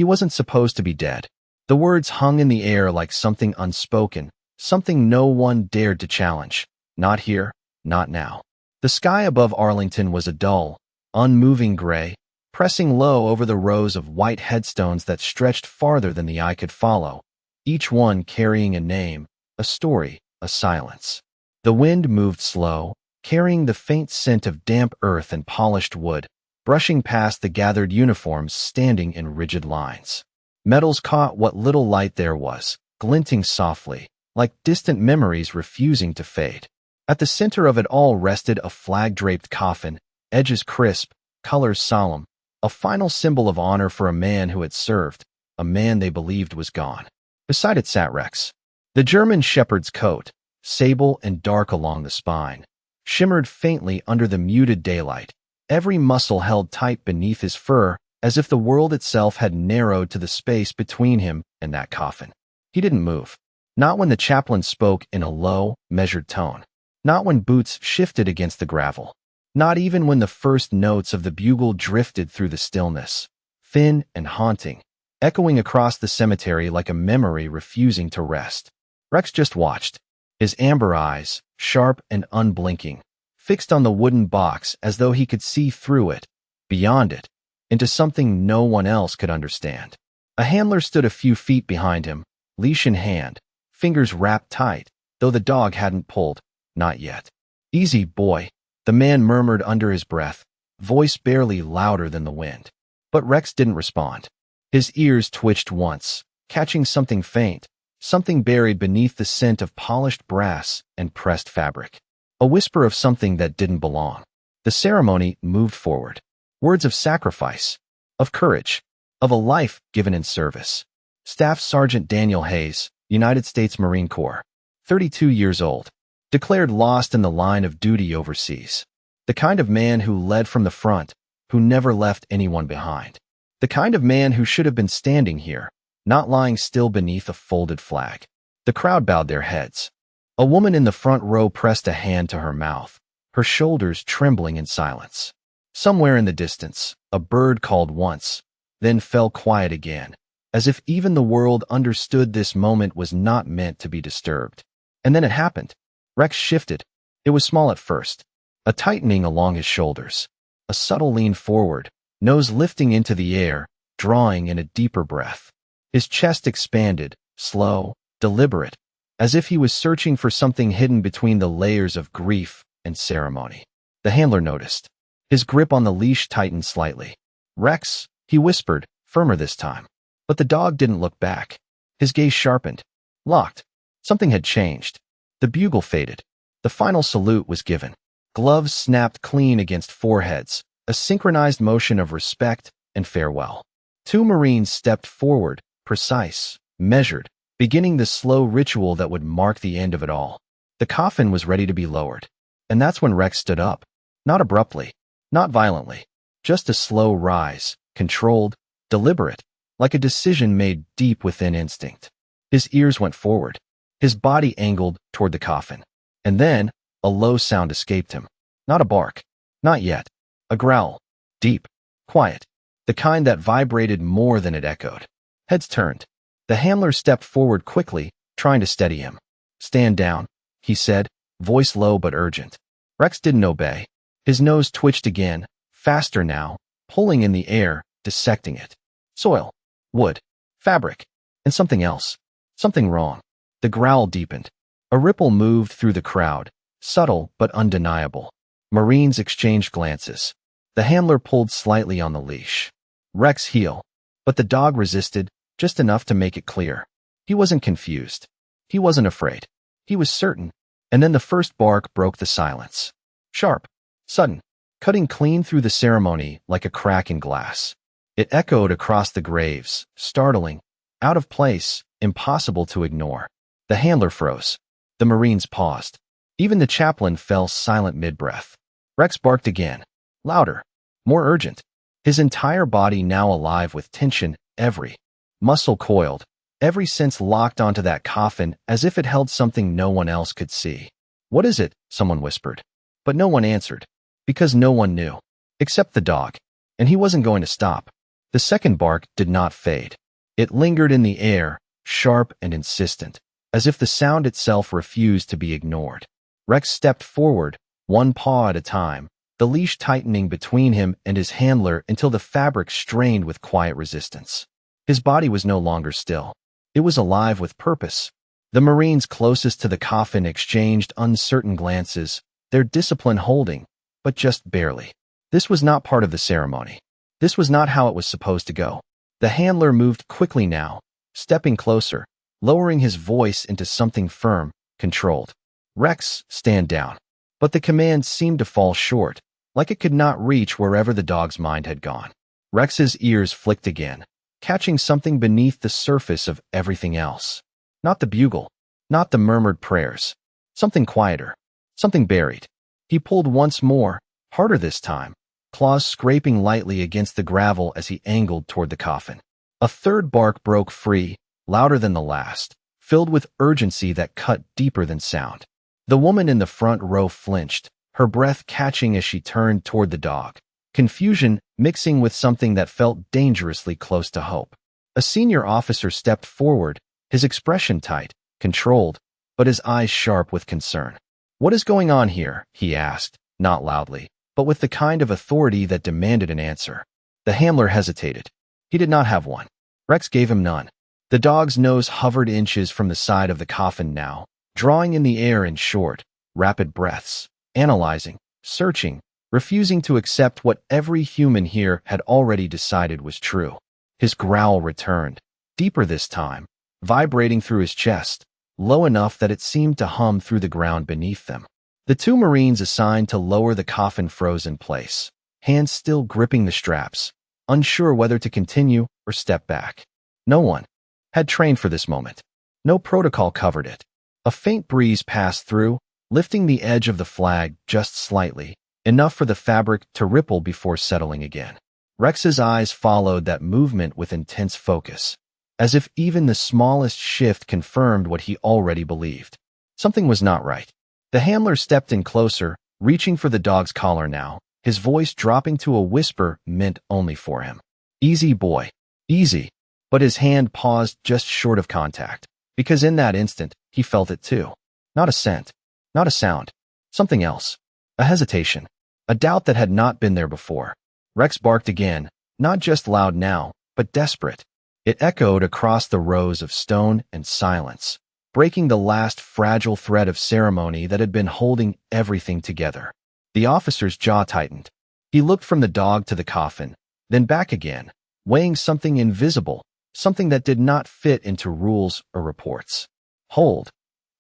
He wasn't supposed to be dead. The words hung in the air like something unspoken, something no one dared to challenge. Not here, not now. The sky above Arlington was a dull, unmoving gray, pressing low over the rows of white headstones that stretched farther than the eye could follow, each one carrying a name, a story, a silence. The wind moved slow, carrying the faint scent of damp earth and polished wood, brushing past the gathered uniforms standing in rigid lines. Metals caught what little light there was, glinting softly, like distant memories refusing to fade. At the center of it all rested a flag-draped coffin, edges crisp, colors solemn, a final symbol of honor for a man who had served, a man they believed was gone. Beside it sat Rex. The German shepherd's coat, sable and dark along the spine, shimmered faintly under the muted daylight, every muscle held tight beneath his fur, as if the world itself had narrowed to the space between him and that coffin. He didn't move. Not when the chaplain spoke in a low, measured tone. Not when boots shifted against the gravel. Not even when the first notes of the bugle drifted through the stillness, thin and haunting, echoing across the cemetery like a memory refusing to rest. Rex just watched, his amber eyes, sharp and unblinking, fixed on the wooden box as though he could see through it, beyond it, into something no one else could understand. A handler stood a few feet behind him, leash in hand, fingers wrapped tight, though the dog hadn't pulled, not yet. "Easy, boy," the man murmured under his breath, voice barely louder than the wind. But Rex didn't respond. His ears twitched once, catching something faint, something buried beneath the scent of polished brass and pressed fabric. A whisper of something that didn't belong. The ceremony moved forward. Words of sacrifice, of courage, of a life given in service. Staff Sergeant Daniel Hayes, United States Marine Corps, 32 years old, declared lost in the line of duty overseas. The kind of man who led from the front, who never left anyone behind. The kind of man who should have been standing here, not lying still beneath a folded flag. The crowd bowed their heads. A woman in the front row pressed a hand to her mouth, her shoulders trembling in silence. Somewhere in the distance, a bird called once, then fell quiet again, as if even the world understood this moment was not meant to be disturbed. And then it happened. Rex shifted. It was small at first, a tightening along his shoulders, a subtle lean forward, nose lifting into the air, drawing in a deeper breath. His chest expanded, slow, deliberate, as if he was searching for something hidden between the layers of grief and ceremony. The handler noticed. His grip on the leash tightened slightly. "Rex," he whispered, firmer this time. But the dog didn't look back. His gaze sharpened, locked. Something had changed. The bugle faded. The final salute was given. Gloves snapped clean against foreheads, a synchronized motion of respect and farewell. Two Marines stepped forward, precise, measured, beginning the slow ritual that would mark the end of it all. The coffin was ready to be lowered. And that's when Rex stood up. Not abruptly, not violently, just a slow rise, controlled, deliberate, like a decision made deep within instinct. His ears went forward, his body angled toward the coffin. And then, a low sound escaped him. Not a bark. Not yet. A growl. Deep. Quiet. The kind that vibrated more than it echoed. Heads turned. The handler stepped forward quickly, trying to steady him. "Stand down," he said, voice low but urgent. Rex didn't obey. His nose twitched again, faster now, pulling in the air, dissecting it. Soil, wood, fabric, and something else. Something wrong. The growl deepened. A ripple moved through the crowd, subtle but undeniable. Marines exchanged glances. The handler pulled slightly on the leash. Rex heel. But the dog resisted, just enough to make it clear. He wasn't confused. He wasn't afraid. He was certain. And then the first bark broke the silence. Sharp. Sudden, cutting clean through the ceremony like a crack in glass. It echoed across the graves, startling, out of place, impossible to ignore. The handler froze. The Marines paused. Even the chaplain fell silent mid-breath. Rex barked again, louder, more urgent. His entire body now alive with tension, every muscle coiled, every sense locked onto that coffin as if it held something no one else could see. "What is it?" someone whispered. But no one answered. Because no one knew. Except the dog. And he wasn't going to stop. The second bark did not fade. It lingered in the air, sharp and insistent, as if the sound itself refused to be ignored. Rex stepped forward, one paw at a time, the leash tightening between him and his handler until the fabric strained with quiet resistance. His body was no longer still. It was alive with purpose. The Marines closest to the coffin exchanged uncertain glances, their discipline holding, but just barely. This was not part of the ceremony. This was not how it was supposed to go. The handler moved quickly now, stepping closer, lowering his voice into something firm, controlled. "Rex, stand down." But the command seemed to fall short, like it could not reach wherever the dog's mind had gone. Rex's ears flicked again, catching something beneath the surface of everything else. Not the bugle, not the murmured prayers. Something quieter, something buried. He pulled once more, harder this time, claws scraping lightly against the gravel as he angled toward the coffin. A third bark broke free, louder than the last, filled with urgency that cut deeper than sound. The woman in the front row flinched, her breath catching as she turned toward the dog, confusion mixing with something that felt dangerously close to hope. A senior officer stepped forward, his expression tight, controlled, but his eyes sharp with concern. "What is going on here?" he asked, not loudly, but with the kind of authority that demanded an answer. The handler hesitated. He did not have one. Rex gave him none. The dog's nose hovered inches from the side of the coffin now, drawing in the air in short, rapid breaths, analyzing, searching, refusing to accept what every human here had already decided was true. His growl returned, deeper this time, vibrating through his chest, low enough that it seemed to hum through the ground beneath them. The two Marines assigned to lower the coffin froze in place, hands still gripping the straps, unsure whether to continue or step back. No one had trained for this moment. No protocol covered it. A faint breeze passed through, lifting the edge of the flag just slightly, enough for the fabric to ripple before settling again. Rex's eyes followed that movement with intense focus, as if even the smallest shift confirmed what he already believed. Something was not right. The handler stepped in closer, reaching for the dog's collar now, his voice dropping to a whisper meant only for him. "Easy, boy. Easy." But his hand paused just short of contact, because in that instant, he felt it too. Not a scent, not a sound, something else. A hesitation, a doubt that had not been there before. Rex barked again, not just loud now, but desperate. It echoed across the rows of stone and silence, breaking the last fragile thread of ceremony that had been holding everything together. The officer's jaw tightened. He looked from the dog to the coffin, then back again, weighing something invisible, something that did not fit into rules or reports. "Hold,"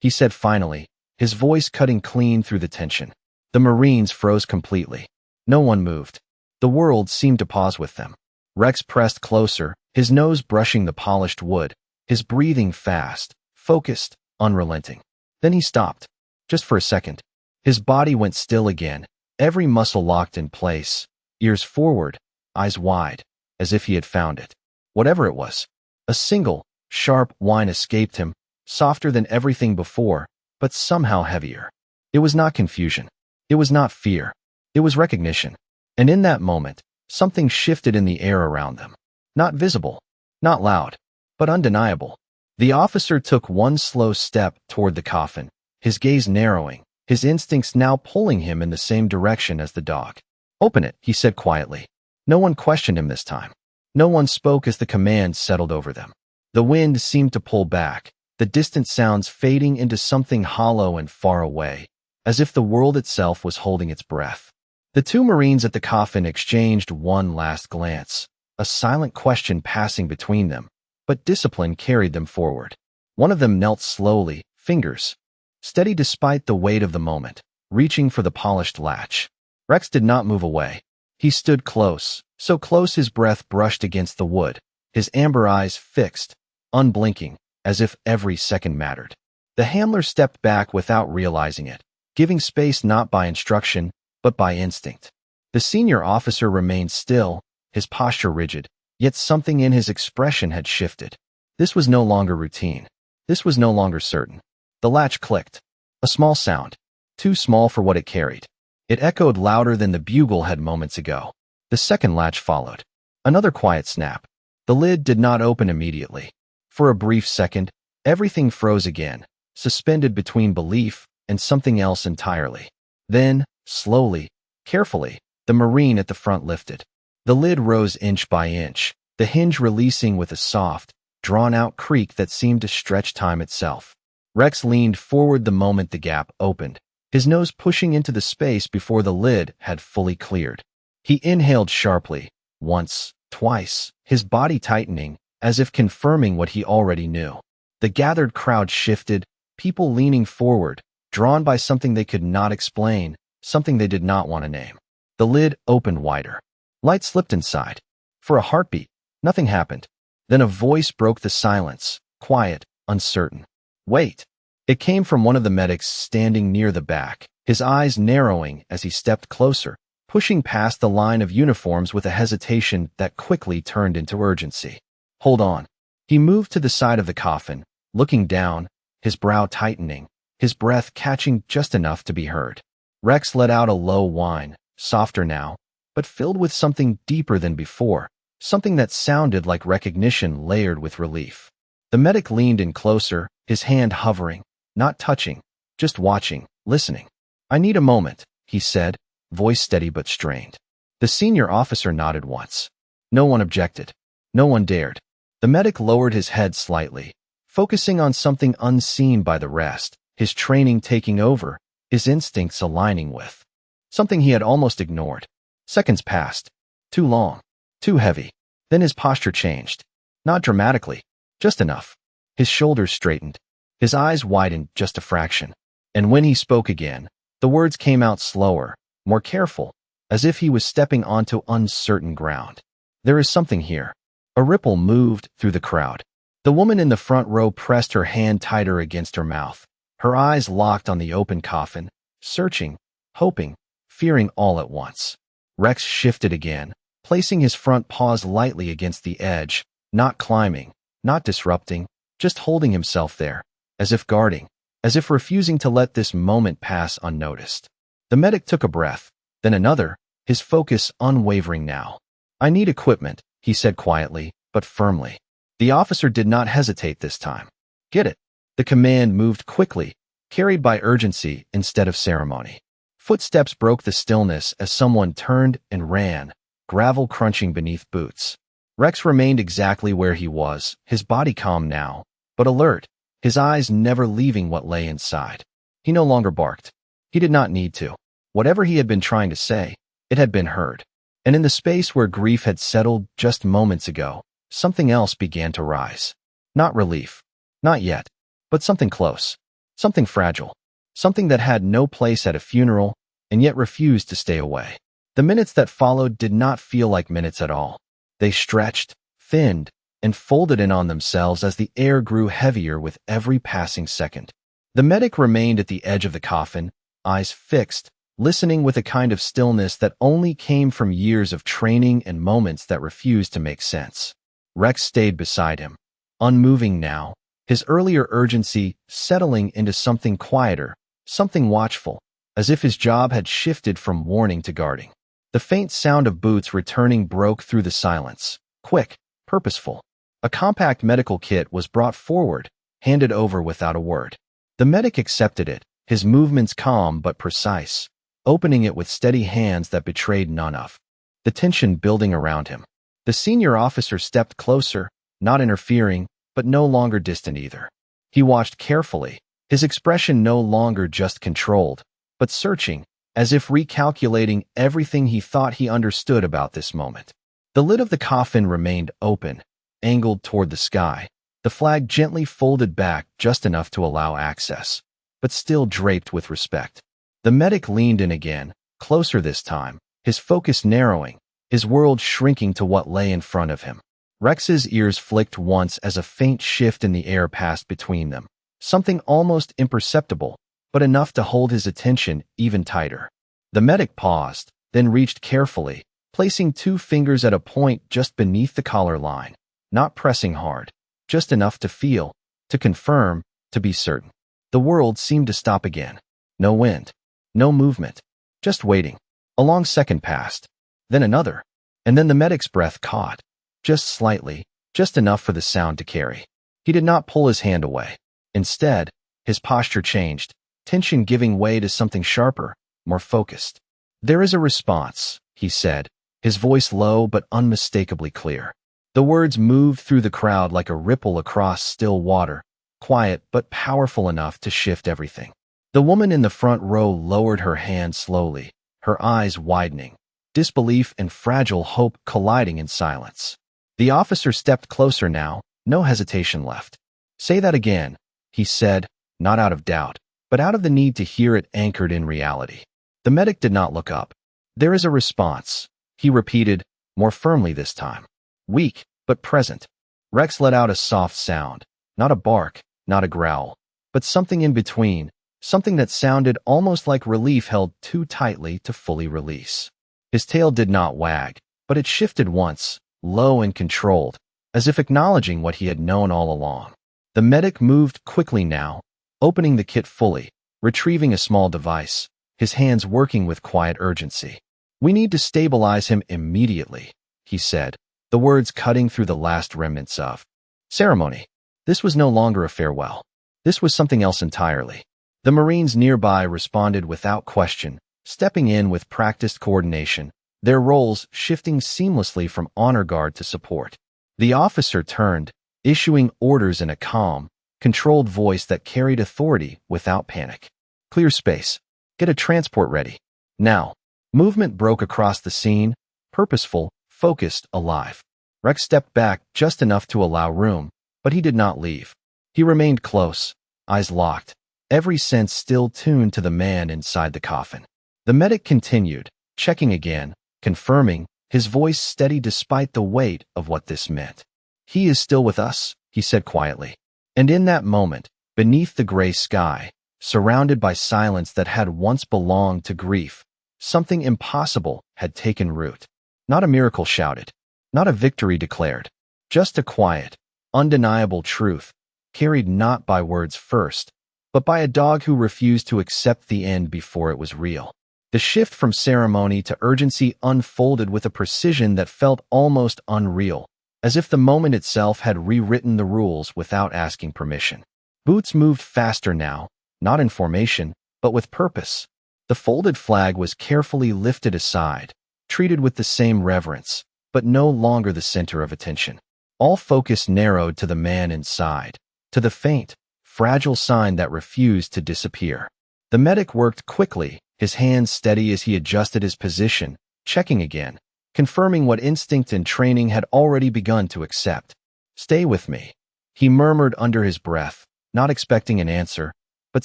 he said finally, his voice cutting clean through the tension. The Marines froze completely. No one moved. The world seemed to pause with them. Rex pressed closer, his nose brushing the polished wood, his breathing fast, focused, unrelenting. Then he stopped, just for a second. His body went still again, every muscle locked in place, ears forward, eyes wide, as if he had found it. Whatever it was. A single, sharp whine escaped him, softer than everything before, but somehow heavier. It was not confusion. It was not fear. It was recognition. And in that moment, something shifted in the air around them. Not visible, not loud, but undeniable. The officer took one slow step toward the coffin, his gaze narrowing, his instincts now pulling him in the same direction as the dog. "Open it," he said quietly. No one questioned him this time. No one spoke as the command settled over them. The wind seemed to pull back, the distant sounds fading into something hollow and far away, as if the world itself was holding its breath. The two Marines at the coffin exchanged one last glance, a silent question passing between them, but discipline carried them forward. One of them knelt slowly, fingers steady despite the weight of the moment, reaching for the polished latch. Rex did not move away. He stood close, so close his breath brushed against the wood, his amber eyes fixed, unblinking, as if every second mattered. The handler stepped back without realizing it, giving space not by instruction, but by instinct. The senior officer remained still, his posture rigid, yet something in his expression had shifted. This was no longer routine. This was no longer certain. The latch clicked. A small sound, too small for what it carried. It echoed louder than the bugle had moments ago. The second latch followed. Another quiet snap. The lid did not open immediately. For a brief second, everything froze again, suspended between belief and something else entirely. Then, slowly, carefully, the marine at the front lifted. The lid rose inch by inch, the hinge releasing with a soft, drawn-out creak that seemed to stretch time itself. Rex leaned forward the moment the gap opened, his nose pushing into the space before the lid had fully cleared. He inhaled sharply, once, twice, his body tightening, as if confirming what he already knew. The gathered crowd shifted, people leaning forward, drawn by something they could not explain, something they did not want to name. The lid opened wider. Light slipped inside. For a heartbeat, nothing happened. Then a voice broke the silence, quiet, uncertain. Wait. It came from one of the medics standing near the back, his eyes narrowing as he stepped closer, pushing past the line of uniforms with a hesitation that quickly turned into urgency. Hold on. He moved to the side of the coffin, looking down, his brow tightening, his breath catching just enough to be heard. Rex let out a low whine, softer now, but filled with something deeper than before, something that sounded like recognition layered with relief. The medic leaned in closer, his hand hovering, not touching, just watching, listening. I need a moment, he said, voice steady but strained. The senior officer nodded once. No one objected. No one dared. The medic lowered his head slightly, focusing on something unseen by the rest, his training taking over, his instincts aligning with something he had almost ignored. Seconds passed. Too long. Too heavy. Then his posture changed. Not dramatically. Just enough. His shoulders straightened. His eyes widened just a fraction. And when he spoke again, the words came out slower, more careful, as if he was stepping onto uncertain ground. There is something here. A ripple moved through the crowd. The woman in the front row pressed her hand tighter against her mouth, her eyes locked on the open coffin, searching, hoping, fearing all at once. Rex shifted again, placing his front paws lightly against the edge, not climbing, not disrupting, just holding himself there, as if guarding, as if refusing to let this moment pass unnoticed. The medic took a breath, then another, his focus unwavering now. I need equipment, he said quietly, but firmly. The officer did not hesitate this time. Get it. The command moved quickly, carried by urgency instead of ceremony. Footsteps broke the stillness as someone turned and ran, gravel crunching beneath boots. Rex remained exactly where he was, his body calm now, but alert, his eyes never leaving what lay inside. He no longer barked. He did not need to. Whatever he had been trying to say, it had been heard. And in the space where grief had settled just moments ago, something else began to rise. Not relief. Not yet. But something close. Something fragile. Something that had no place at a funeral, and yet refused to stay away. The minutes that followed did not feel like minutes at all. They stretched, thinned, and folded in on themselves as the air grew heavier with every passing second. The medic remained at the edge of the coffin, eyes fixed, listening with a kind of stillness that only came from years of training and moments that refused to make sense. Rex stayed beside him, unmoving now, his earlier urgency settling into something quieter, something watchful, as if his job had shifted from warning to guarding. The faint sound of boots returning broke through the silence, quick, purposeful. A compact medical kit was brought forward, handed over without a word. The medic accepted it, his movements calm but precise, opening it with steady hands that betrayed none of the tension building around him. The senior officer stepped closer, not interfering, but no longer distant either. He watched carefully, his expression no longer just controlled, but searching, as if recalculating everything he thought he understood about this moment. The lid of the coffin remained open, angled toward the sky, the flag gently folded back just enough to allow access, but still draped with respect. The medic leaned in again, closer this time, his focus narrowing, his world shrinking to what lay in front of him. Rex's ears flicked once as a faint shift in the air passed between them, something almost imperceptible, but enough to hold his attention even tighter. The medic paused, then reached carefully, placing 2 fingers at a point just beneath the collar line, not pressing hard, just enough to feel, to confirm, to be certain. The world seemed to stop again. No wind. No movement. Just waiting. A long second passed. Then another. And then the medic's breath caught. Just slightly, just enough for the sound to carry. He did not pull his hand away. Instead, his posture changed, tension giving way to something sharper, more focused. "There is a response," he said, his voice low but unmistakably clear. The words moved through the crowd like a ripple across still water, quiet but powerful enough to shift everything. The woman in the front row lowered her hand slowly, her eyes widening, disbelief and fragile hope colliding in silence. The officer stepped closer now, no hesitation left. "Say that again," he said, not out of doubt, but out of the need to hear it anchored in reality. The medic did not look up. "There is a response," he repeated, more firmly this time. Weak, but present. Rex let out a soft sound, not a bark, not a growl, but something in between, something that sounded almost like relief held too tightly to fully release. His tail did not wag, but it shifted once, low and controlled, as if acknowledging what he had known all along. The medic moved quickly now, opening the kit fully, retrieving a small device, his hands working with quiet urgency. "We need to stabilize him immediately," he said, the words cutting through the last remnants of ceremony. This was no longer a farewell. This was something else entirely. The Marines nearby responded without question, stepping in with practiced coordination, their roles shifting seamlessly from honor guard to support. The officer turned, issuing orders in a calm, controlled voice that carried authority without panic. "Clear space. Get a transport ready. Now." Movement broke across the scene, purposeful, focused, alive. Rex stepped back just enough to allow room, but he did not leave. He remained close, eyes locked, every sense still tuned to the man inside the coffin. The medic continued, checking again, confirming, his voice steady despite the weight of what this meant. "He is still with us," he said quietly. And in that moment, beneath the gray sky, surrounded by silence that had once belonged to grief, something impossible had taken root. Not a miracle shouted, not a victory declared, just a quiet, undeniable truth, carried not by words first, but by a dog who refused to accept the end before it was real. The shift from ceremony to urgency unfolded with a precision that felt almost unreal, as if the moment itself had rewritten the rules without asking permission. Boots moved faster now, not in formation, but with purpose. The folded flag was carefully lifted aside, treated with the same reverence, but no longer the center of attention. All focus narrowed to the man inside, to the faint, fragile sign that refused to disappear. The medic worked quickly, his hands steady as he adjusted his position, checking again, confirming what instinct and training had already begun to accept. "Stay with me," he murmured under his breath, not expecting an answer, but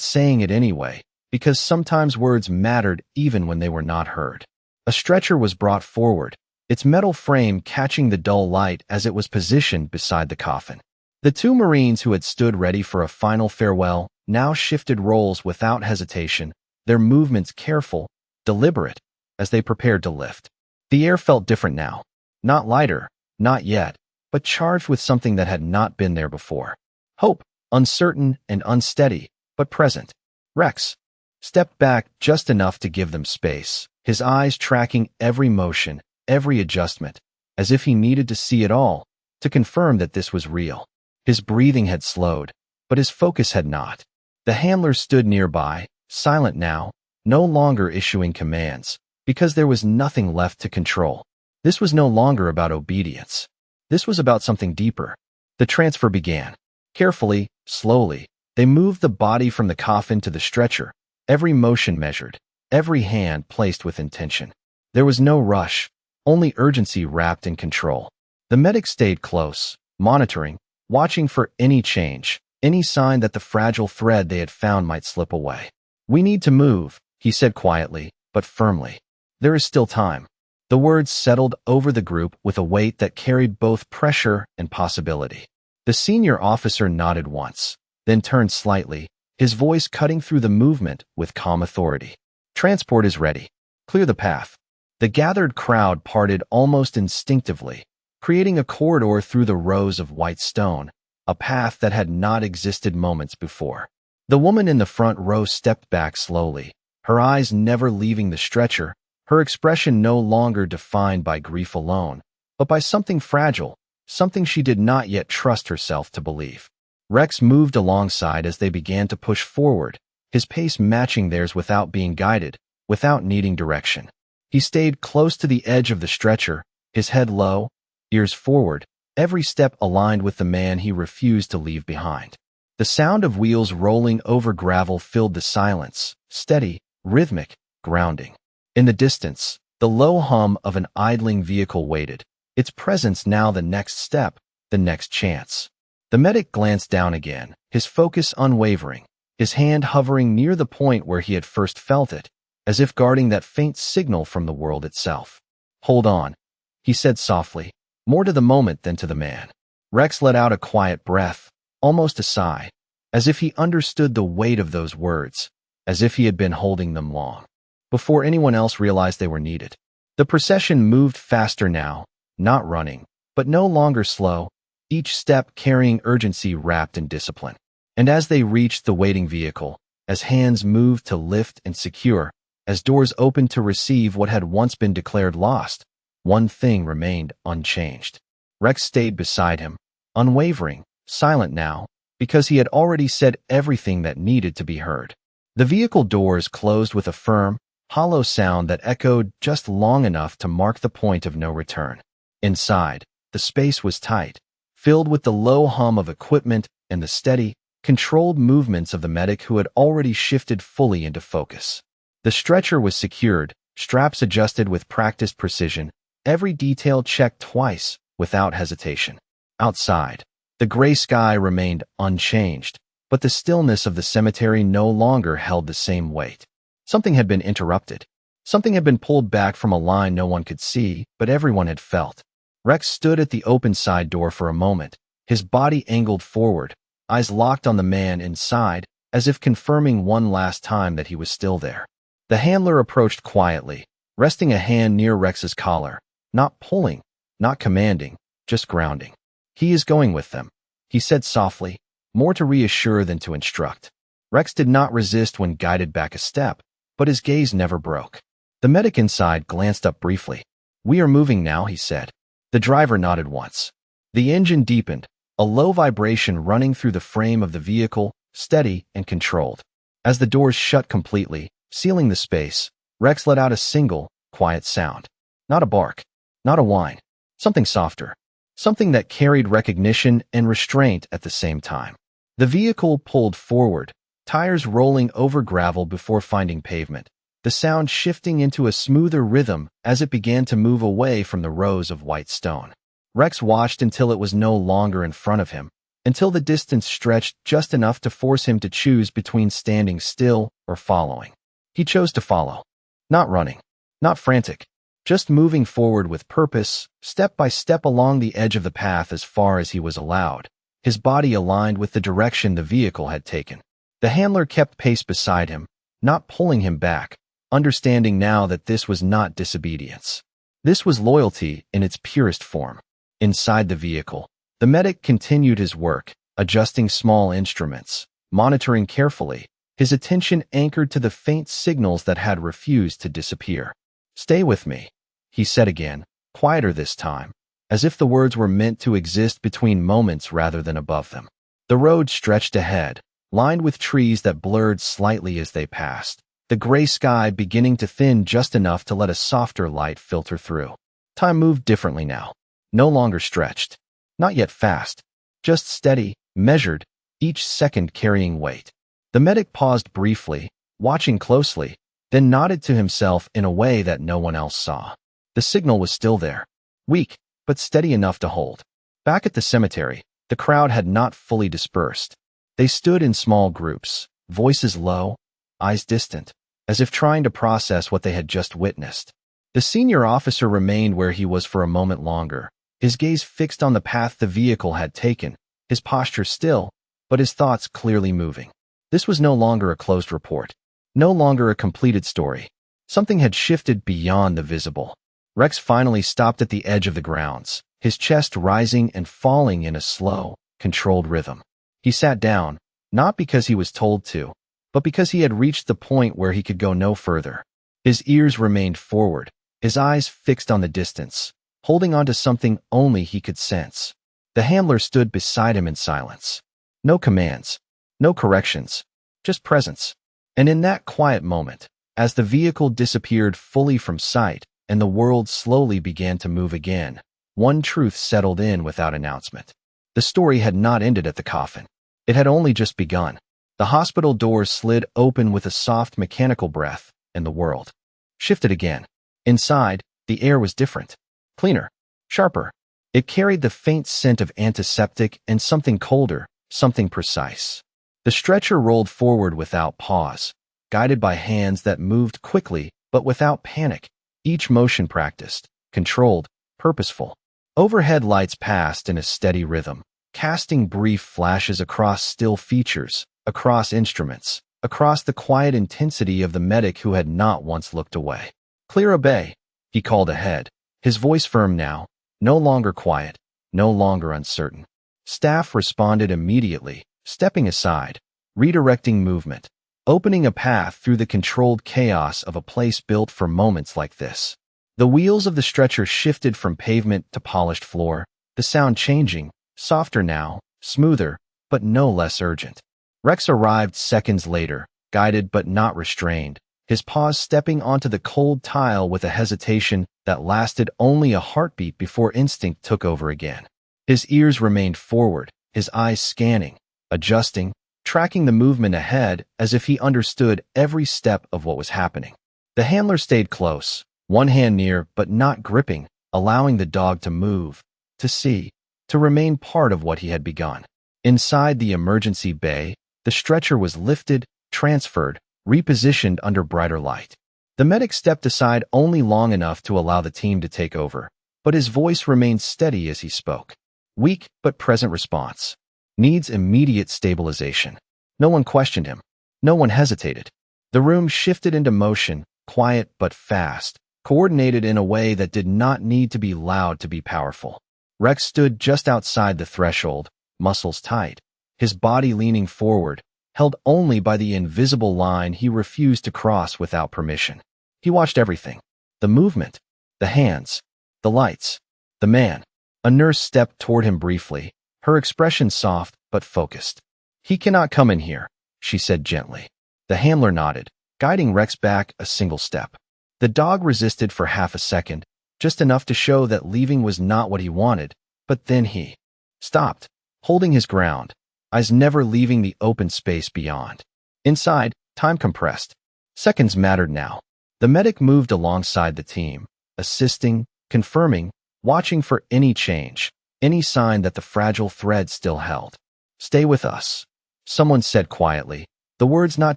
saying it anyway, because sometimes words mattered even when they were not heard. A stretcher was brought forward, its metal frame catching the dull light as it was positioned beside the coffin. The two Marines who had stood ready for a final farewell now shifted roles without hesitation, their movements careful, deliberate, as they prepared to lift. The air felt different now. Not lighter, not yet, but charged with something that had not been there before. Hope, uncertain and unsteady, but present. Rex stepped back just enough to give them space, his eyes tracking every motion, every adjustment, as if he needed to see it all, to confirm that this was real. His breathing had slowed, but his focus had not. The handlers stood nearby, silent now, no longer issuing commands, because there was nothing left to control. This was no longer about obedience. This was about something deeper. The transfer began. Carefully, slowly, they moved the body from the coffin to the stretcher, every motion measured, every hand placed with intention. There was no rush, only urgency wrapped in control. The medic stayed close, monitoring, watching for any change, any sign that the fragile thread they had found might slip away. "We need to move," he said quietly, but firmly. "There is still time." The words settled over the group with a weight that carried both pressure and possibility. The senior officer nodded once, then turned slightly, his voice cutting through the movement with calm authority. "Transport is ready. Clear the path." The gathered crowd parted almost instinctively, creating a corridor through the rows of white stone, a path that had not existed moments before. The woman in the front row stepped back slowly, her eyes never leaving the stretcher, her expression no longer defined by grief alone, but by something fragile, something she did not yet trust herself to believe. Rex moved alongside as they began to push forward, his pace matching theirs without being guided, without needing direction. He stayed close to the edge of the stretcher, his head low, ears forward, every step aligned with the man he refused to leave behind. The sound of wheels rolling over gravel filled the silence, steady, rhythmic, grounding. In the distance, the low hum of an idling vehicle waited, its presence now the next step, the next chance. The medic glanced down again, his focus unwavering, his hand hovering near the point where he had first felt it, as if guarding that faint signal from the world itself. "Hold on," he said softly, more to the moment than to the man. Rex let out a quiet breath, almost a sigh, as if he understood the weight of those words, as if he had been holding them long, before anyone else realized they were needed. The procession moved faster now, not running, but no longer slow, each step carrying urgency wrapped in discipline. And as they reached the waiting vehicle, as hands moved to lift and secure, as doors opened to receive what had once been declared lost, one thing remained unchanged. Rex stayed beside him, unwavering, silent now, because he had already said everything that needed to be heard. The vehicle doors closed with a firm, hollow sound that echoed just long enough to mark the point of no return. Inside, the space was tight, filled with the low hum of equipment and the steady, controlled movements of the medic who had already shifted fully into focus. The stretcher was secured, straps adjusted with practiced precision, every detail checked twice, without hesitation. Outside, the gray sky remained unchanged, but the stillness of the cemetery no longer held the same weight. Something had been interrupted. Something had been pulled back from a line no one could see, but everyone had felt. Rex stood at the open side door for a moment, his body angled forward, eyes locked on the man inside, as if confirming one last time that he was still there. The handler approached quietly, resting a hand near Rex's collar, not pulling, not commanding, just grounding. "He is going with them," he said softly, more to reassure than to instruct. Rex did not resist when guided back a step, but his gaze never broke. The medic inside glanced up briefly. "We are moving now," he said. The driver nodded once. The engine deepened, a low vibration running through the frame of the vehicle, steady and controlled. As the doors shut completely, sealing the space, Rex let out a single, quiet sound. Not a bark, not a whine, something softer, something that carried recognition and restraint at the same time. The vehicle pulled forward, tires rolling over gravel before finding pavement, the sound shifting into a smoother rhythm as it began to move away from the rows of white stone. Rex watched until it was no longer in front of him, until the distance stretched just enough to force him to choose between standing still or following. He chose to follow. Not running, not frantic, just moving forward with purpose, step by step along the edge of the path as far as he was allowed, his body aligned with the direction the vehicle had taken. The handler kept pace beside him, not pulling him back, understanding now that this was not disobedience. This was loyalty in its purest form. Inside the vehicle, the medic continued his work, adjusting small instruments, monitoring carefully, his attention anchored to the faint signals that had refused to disappear. "Stay with me," he said again, quieter this time, as if the words were meant to exist between moments rather than above them. The road stretched ahead, lined with trees that blurred slightly as they passed, the gray sky beginning to thin just enough to let a softer light filter through. Time moved differently now, no longer stretched, not yet fast, just steady, measured, each second carrying weight. The medic paused briefly, watching closely, then nodded to himself in a way that no one else saw. The signal was still there, weak, but steady enough to hold. Back at the cemetery, the crowd had not fully dispersed. They stood in small groups, voices low, eyes distant, as if trying to process what they had just witnessed. The senior officer remained where he was for a moment longer, his gaze fixed on the path the vehicle had taken, his posture still, but his thoughts clearly moving. This was no longer a closed report, no longer a completed story. Something had shifted beyond the visible. Rex finally stopped at the edge of the grounds, his chest rising and falling in a slow, controlled rhythm. He sat down, not because he was told to, but because he had reached the point where he could go no further. His ears remained forward, his eyes fixed on the distance, holding on to something only he could sense. The handler stood beside him in silence. No commands, no corrections, just presence. And in that quiet moment, as the vehicle disappeared fully from sight and the world slowly began to move again, one truth settled in without announcement. The story had not ended at the coffin. It had only just begun. The hospital doors slid open with a soft mechanical breath, and the world shifted again. Inside, the air was different, cleaner, sharper. It carried the faint scent of antiseptic and something colder, something precise. The stretcher rolled forward without pause, guided by hands that moved quickly but without panic, each motion practiced, controlled, purposeful. Overhead lights passed in a steady rhythm, casting brief flashes across still features, across instruments, across the quiet intensity of the medic who had not once looked away. "Clear a bay," he called ahead, his voice firm now, no longer quiet, no longer uncertain. Staff responded immediately, stepping aside, redirecting movement, opening a path through the controlled chaos of a place built for moments like this. The wheels of the stretcher shifted from pavement to polished floor, the sound changing, softer now, smoother, but no less urgent. Rex arrived seconds later, guided but not restrained, his paws stepping onto the cold tile with a hesitation that lasted only a heartbeat before instinct took over again. His ears remained forward, his eyes scanning, adjusting, tracking the movement ahead as if he understood every step of what was happening. The handler stayed close, one hand near but not gripping, allowing the dog to move, to see, to remain part of what he had begun. Inside the emergency bay, the stretcher was lifted, transferred, repositioned under brighter light. The medic stepped aside only long enough to allow the team to take over, but his voice remained steady as he spoke. Weak but present response. Needs immediate stabilization. No one questioned him. No one hesitated. The room shifted into motion, quiet but fast, coordinated in a way that did not need to be loud to be powerful. Rex stood just outside the threshold, muscles tight, his body leaning forward, held only by the invisible line he refused to cross without permission. He watched everything. The movement, the hands, the lights, the man. A nurse stepped toward him briefly, her expression soft but focused. "He cannot come in here," she said gently. The handler nodded, guiding Rex back a single step. The dog resisted for half a second, just enough to show that leaving was not what he wanted, but then he stopped, holding his ground, eyes never leaving the open space beyond. Inside, time compressed. Seconds mattered now. The medic moved alongside the team, assisting, confirming, watching for any change, any sign that the fragile thread still held. "Stay with us," someone said quietly, the words not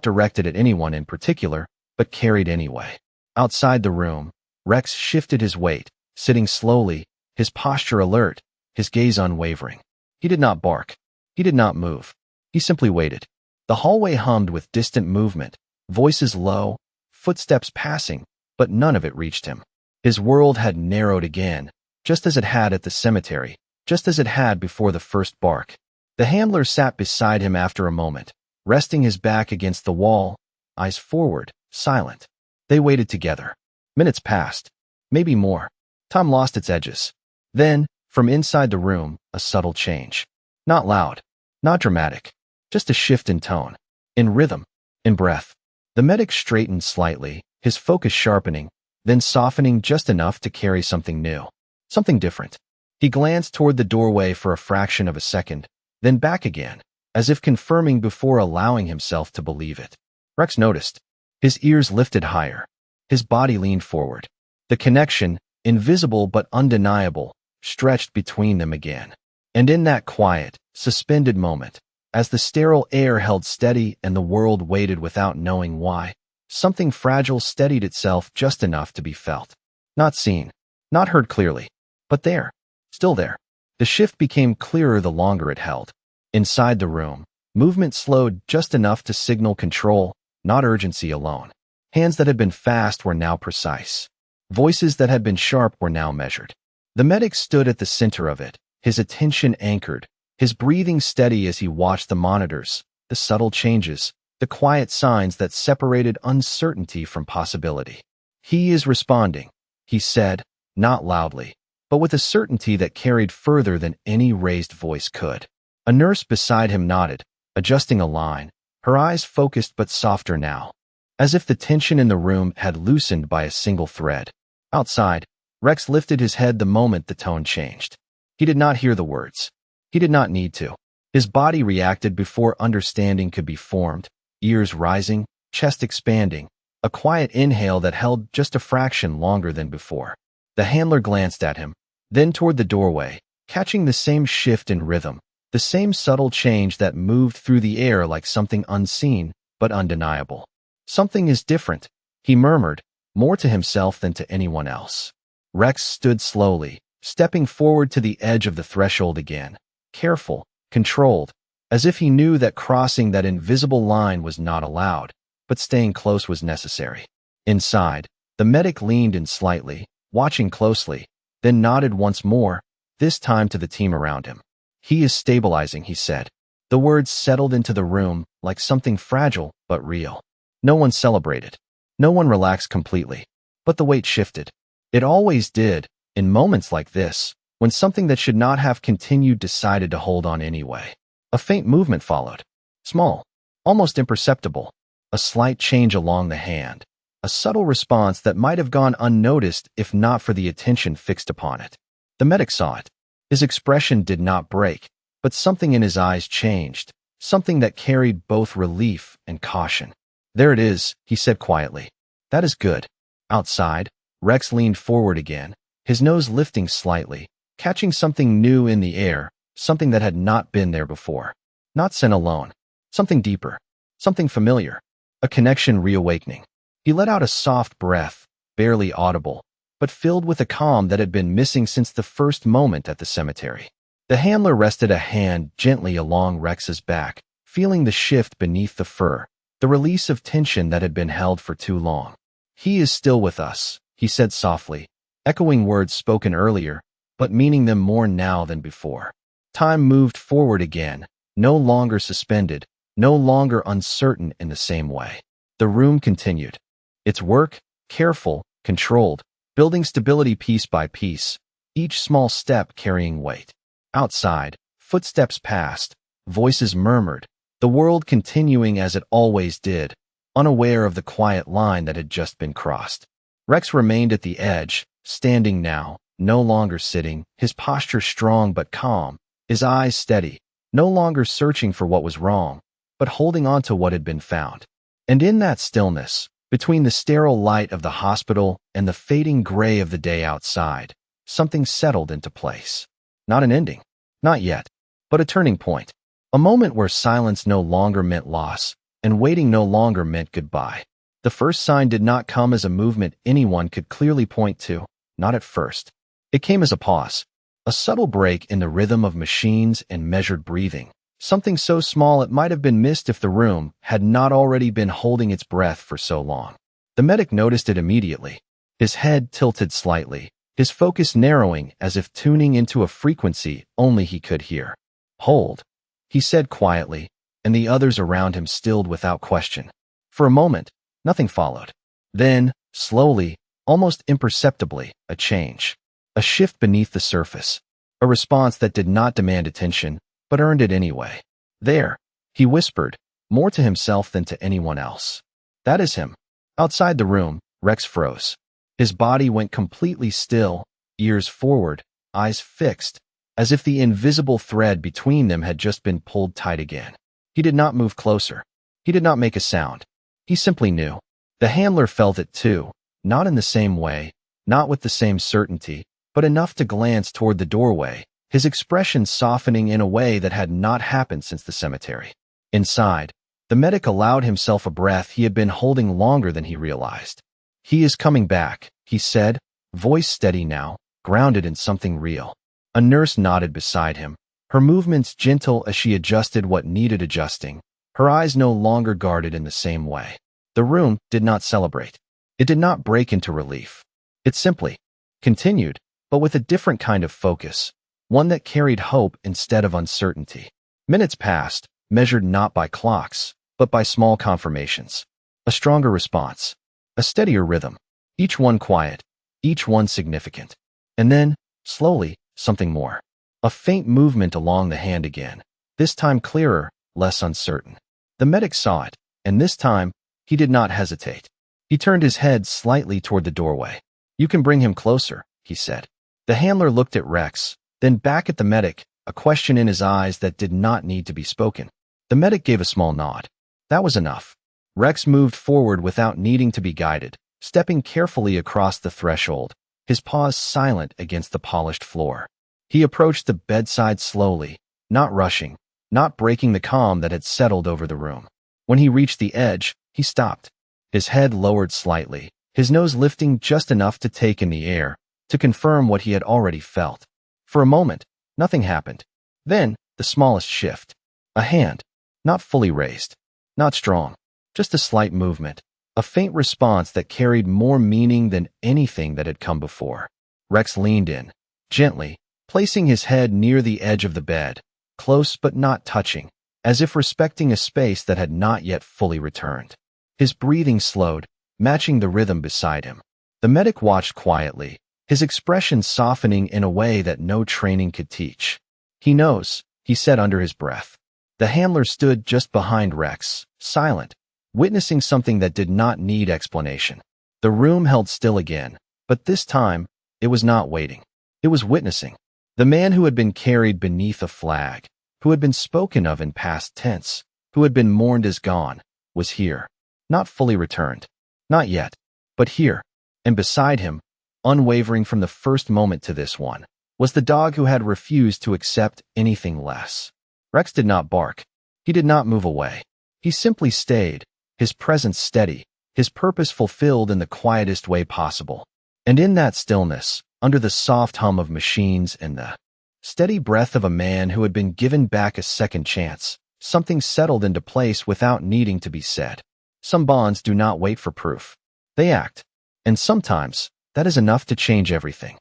directed at anyone in particular, but carried anyway. Outside the room, Rex shifted his weight, sitting slowly, his posture alert, his gaze unwavering. He did not bark. He did not move. He simply waited. The hallway hummed with distant movement, voices low, footsteps passing, but none of it reached him. His world had narrowed again, just as it had at the cemetery, just as it had before the first bark. The handler sat beside him after a moment, resting his back against the wall, eyes forward, silent. They waited together. Minutes passed. Maybe more. Time lost its edges. Then, from inside the room, a subtle change. Not loud, not dramatic, just a shift in tone, in rhythm, in breath. The medic straightened slightly, his focus sharpening, then softening just enough to carry something new, something different. He glanced toward the doorway for a fraction of a second, then back again, as if confirming before allowing himself to believe it. Rex noticed. His ears lifted higher. His body leaned forward. The connection, invisible but undeniable, stretched between them again. And in that quiet, suspended moment, as the sterile air held steady and the world waited without knowing why, something fragile steadied itself just enough to be felt. Not seen, not heard clearly, but there, still there. The shift became clearer the longer it held. Inside the room, movement slowed just enough to signal control, not urgency alone. Hands that had been fast were now precise. Voices that had been sharp were now measured. The medic stood at the center of it, his attention anchored, his breathing steady as he watched the monitors, the subtle changes, the quiet signs that separated uncertainty from possibility. "He is responding," he said, not loudly, but with a certainty that carried further than any raised voice could. A nurse beside him nodded, adjusting a line, her eyes focused but softer now, as if the tension in the room had loosened by a single thread. Outside, Rex lifted his head the moment the tone changed. He did not hear the words. He did not need to. His body reacted before understanding could be formed, ears rising, chest expanding, a quiet inhale that held just a fraction longer than before. The handler glanced at him, then toward the doorway, catching the same shift in rhythm, the same subtle change that moved through the air like something unseen but undeniable. "Something is different," he murmured, more to himself than to anyone else. Rex stood slowly, stepping forward to the edge of the threshold again, careful, controlled, as if he knew that crossing that invisible line was not allowed, but staying close was necessary. Inside, the medic leaned in slightly, watching closely, then nodded once more, this time to the team around him. "He is stabilizing," he said. The words settled into the room like something fragile but real. No one celebrated. No one relaxed completely. But the weight shifted. It always did, in moments like this, when something that should not have continued decided to hold on anyway. A faint movement followed. Small, almost imperceptible. A slight change along the hand. A subtle response that might have gone unnoticed if not for the attention fixed upon it. The medic saw it. His expression did not break, but something in his eyes changed, something that carried both relief and caution. "There it is," he said quietly. "That is good." Outside, Rex leaned forward again, his nose lifting slightly, catching something new in the air, something that had not been there before. Not scent alone. Something deeper. Something familiar. A connection reawakening. He let out a soft breath, barely audible, but filled with a calm that had been missing since the first moment at the cemetery. The handler rested a hand gently along Rex's back, feeling the shift beneath the fur, the release of tension that had been held for too long. "He is still with us," he said softly, echoing words spoken earlier, but meaning them more now than before. Time moved forward again, no longer suspended, no longer uncertain in the same way. The room continued. Its work, careful, controlled, building stability piece by piece, each small step carrying weight. Outside, footsteps passed, voices murmured, the world continuing as it always did, unaware of the quiet line that had just been crossed. Rex remained at the edge, standing now, no longer sitting, his posture strong but calm, his eyes steady, no longer searching for what was wrong, but holding on to what had been found. And in that stillness, between the sterile light of the hospital and the fading gray of the day outside, something settled into place. Not an ending. Not yet. But a turning point. A moment where silence no longer meant loss, and waiting no longer meant goodbye. The first sign did not come as a movement anyone could clearly point to, not at first. It came as a pause. A subtle break in the rhythm of machines and measured breathing. Something so small it might have been missed if the room had not already been holding its breath for so long. The medic noticed it immediately. His head tilted slightly, his focus narrowing as if tuning into a frequency only he could hear. "Hold," he said quietly, and the others around him stilled without question. For a moment, nothing followed. Then, slowly, almost imperceptibly, a change. A shift beneath the surface. A response that did not demand attention, but earned it anyway. "There," he whispered, more to himself than to anyone else. "That is him." Outside the room, Rex froze. His body went completely still, ears forward, eyes fixed, as if the invisible thread between them had just been pulled tight again. He did not move closer. He did not make a sound. He simply knew. The handler felt it too, not in the same way, not with the same certainty, but enough to glance toward the doorway, his expression softening in a way that had not happened since the cemetery. Inside, the medic allowed himself a breath he had been holding longer than he realized. "He is coming back," he said, voice steady now, grounded in something real. A nurse nodded beside him, her movements gentle as she adjusted what needed adjusting, her eyes no longer guarded in the same way. The room did not celebrate. It did not break into relief. It simply continued, but with a different kind of focus, one that carried hope instead of uncertainty. Minutes passed, measured not by clocks, but by small confirmations. A stronger response. A steadier rhythm. Each one quiet, each one significant. And then, slowly, something more. A faint movement along the hand again, this time clearer, less uncertain. The medic saw it, and this time, he did not hesitate. He turned his head slightly toward the doorway. "You can bring him closer," he said. The handler looked at Rex, then back at the medic, a question in his eyes that did not need to be spoken. The medic gave a small nod. That was enough. Rex moved forward without needing to be guided, stepping carefully across the threshold, his paws silent against the polished floor. He approached the bedside slowly, not rushing, not breaking the calm that had settled over the room. When he reached the edge, he stopped, his head lowered slightly, his nose lifting just enough to take in the air, to confirm what he had already felt. For a moment, nothing happened. Then, the smallest shift. A hand, not fully raised, not strong, just a slight movement, a faint response that carried more meaning than anything that had come before. Rex leaned in, gently, placing his head near the edge of the bed, close but not touching, as if respecting a space that had not yet fully returned. His breathing slowed, matching the rhythm beside him. The medic watched quietly, his expression softening in a way that no training could teach. "He knows," he said under his breath. The handler stood just behind Rex, silent, witnessing something that did not need explanation. The room held still again, but this time, it was not waiting. It was witnessing. The man who had been carried beneath a flag, who had been spoken of in past tense, who had been mourned as gone, was here. Not fully returned. Not yet, but here. And beside him, unwavering from the first moment to this one, was the dog who had refused to accept anything less. Rex did not bark. He did not move away. He simply stayed, his presence steady, his purpose fulfilled in the quietest way possible. And in that stillness, under the soft hum of machines and the steady breath of a man who had been given back a second chance, something settled into place without needing to be said. Some bonds do not wait for proof. They act. And sometimes, that is enough to change everything.